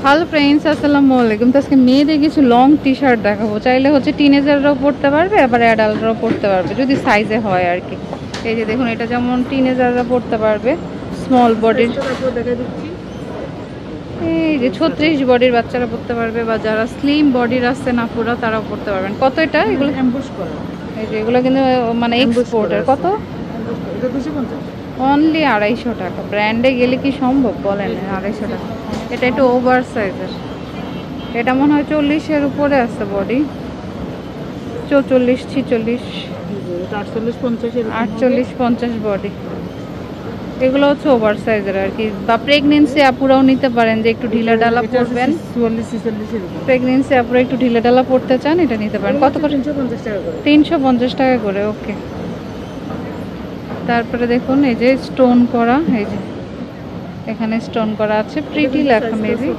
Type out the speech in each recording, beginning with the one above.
Hello friends, আসসালামু আলাইকুম। তো আজকে মেয়েদের কিছু লং টি শার্ট দেখাবো। চাইলে হচ্ছে টিনেজাররাও পরতে পারবে, আবার অ্যাডাল্টরাও পরতে পারবে যদি সাইজে হয় আর কি। এই যে দেখুন, এটা যেমন টিনেজাররা পরতে পারবে, স্মল বডির। এই যে 36 বডির বাচ্চারা পরতে পারবে, বা যারা স্লিম বডির আছে না পুরো, তারাও পরতে পারবেন। কত এটা? এগুলো এমবস করা। এই যে এগুলো কিন্তু মানে এক্সপোর্টের। কত? এটা 250। অনলি 250 টাকা। ব্র্যান্ডে গেলে কি সম্ভব বলেন? 250 টাকা। এটা একটু ওভার সাইজের। এটা মনে হয় 40-এর উপরে আছে বডি, 44, 46, এটা 48, 50 এর 48-50 বডি। এগুলো হচ্ছে ওভার সাইজের আর কি, বা প্রেগনেন্সি আপুরাও নিতে পারেন, যে একটু ঢিলা ঢালা পরবেন। 44, 46 এর উপর। প্রেগনেন্সি আপুরা একটু ঢিলা ঢালা পরতে চান, এটা নিতে পারেন। কত করে? 350 টাকা করে। 350 টাকা করে। ওকে। তারপরে দেখুন, এই যে স্টোন করা, এই যে এখানে স্টোন করা আছে, প্রিটি লেখা মেবি।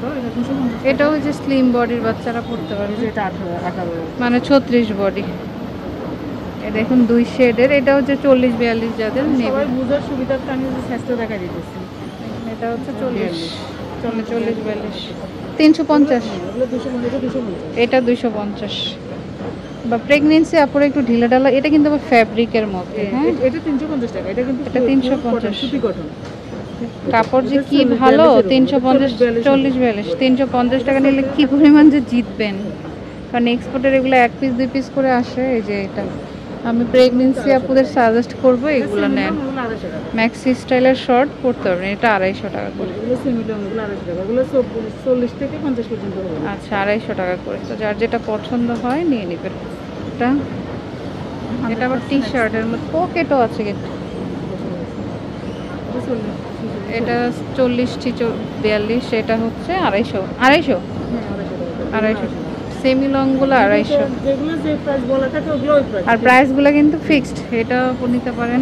এটাও যে স্লিম বডির বাচ্চারা পরতে পারবে। এটা 18 মানে 36 বডি। এ দেখুন 2 শেডের। এটা হচ্ছে 40-42 যাদের নেবে। সবাই বুঝার সুবিধার্থে আমি যে সাইজটা দেখা দিতেছি। এটা হচ্ছে 40, 40-42, 350। এগুলো 250, এটা 250। বা প্রেগনেন্সি আপুরে একটু ঢিলা ঢালা, এটা কিন্তু আবার ফ্যাব্রিকের মধ্যে। হ্যাঁ, এটা 350 টাকা। এটা কিন্তু এটা 350। সুতি কটন। কাপড় যে কি ভালো। 350, 40-42, 350 টাকা নিলে কি পরিমাণ যে জিতবেন, কারণ এক্সপোর্টের এগুলো 1 পিস 2 পিস করে আসে। এই যে এটা আমি প্রেগনেন্সি আপুদের সাজেস্ট করবো, এগুলো নেন। ম্যাক্সি স্টাইলের শর্ট পরতে পারবেন, এটা 250 টাকা করে। এগুলো সিমিলন, এগুলো 250 টাকা। এগুলো 40 থেকে 50 পর্যন্ত হবে। আচ্ছা, 250 টাকা করে। তো যার যেটা পছন্দ হয় নিয়ে নেবেন। এটা এটা আবার টি শার্টের মধ্যে পকেটও আছে কিন্তু। এটা 40-42, এটা হচ্ছে 250। 250, 250। সেমি লংগুলো 250। যেগুলো যে প্রাইস বলা থাকে ওগুলো ওই প্রাইস। আর প্রাইসগুলো কিন্তু ফিক্সড। এটা নিতে পারেন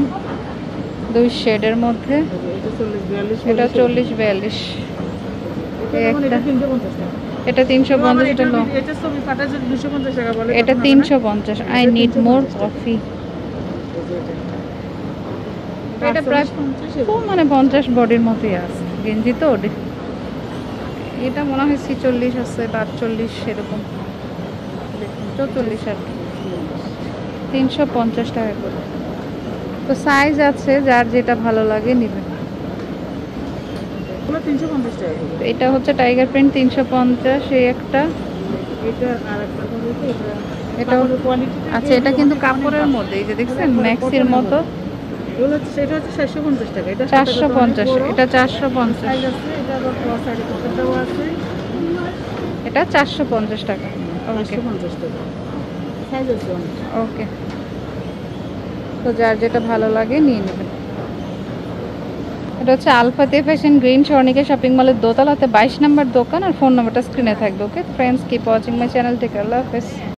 2 শেডের মধ্যে। এটা 40, 42। এটা 40-42। এটা 350 টাকা। এটা 350 এটা টাকা। এটা ছবি কাটা যে 250 টাকা বলে। এটা 350। I need more coffee. এটা প্রায় 50 মানে 50 বডির মতোই আছে। গেঞ্জি তো এটা মনে হয় 46 আছে বা 48 সেরকম। দেখুন 44 আর কি। 350 টাকা করে। তো সাইজ আছে, যার যেটা ভালো লাগে নেবেন। এগুলো 350 টাকা করে। এটা হচ্ছে টাইগার প্রিন্ট 350। এই একটা। এটা আরেকটা হলো কি এটা কোয়ালিটি। আচ্ছা, এটা কিন্তু কাপড়ের মধ্যে, এই যে দেখছেন ম্যাক্সির মতো। এগুলো হচ্ছে সেটা হচ্ছে 450 টাকা। এটা 450। এটা 450। সাইজ আছে। এটা আবার ফোর সাইড পকেটটাও আছে। এটা 450 টাকা। ওকে 450 টাকা। সাইজ আছে অনেক। ওকে। তো যার যেটা ভালো লাগে নিয়ে নেবেন। এটা হচ্ছে আলফাতে ফ্যাশন, গ্রিন স্বর্ণিকা শপিং মলের দোতলাতে 22 নম্বর দোকান। আর ফোন নাম্বারটা স্ক্রিনে থাকবে। Okay friends, keep watching my channel. Take care, আল্লাহ হাফেজ।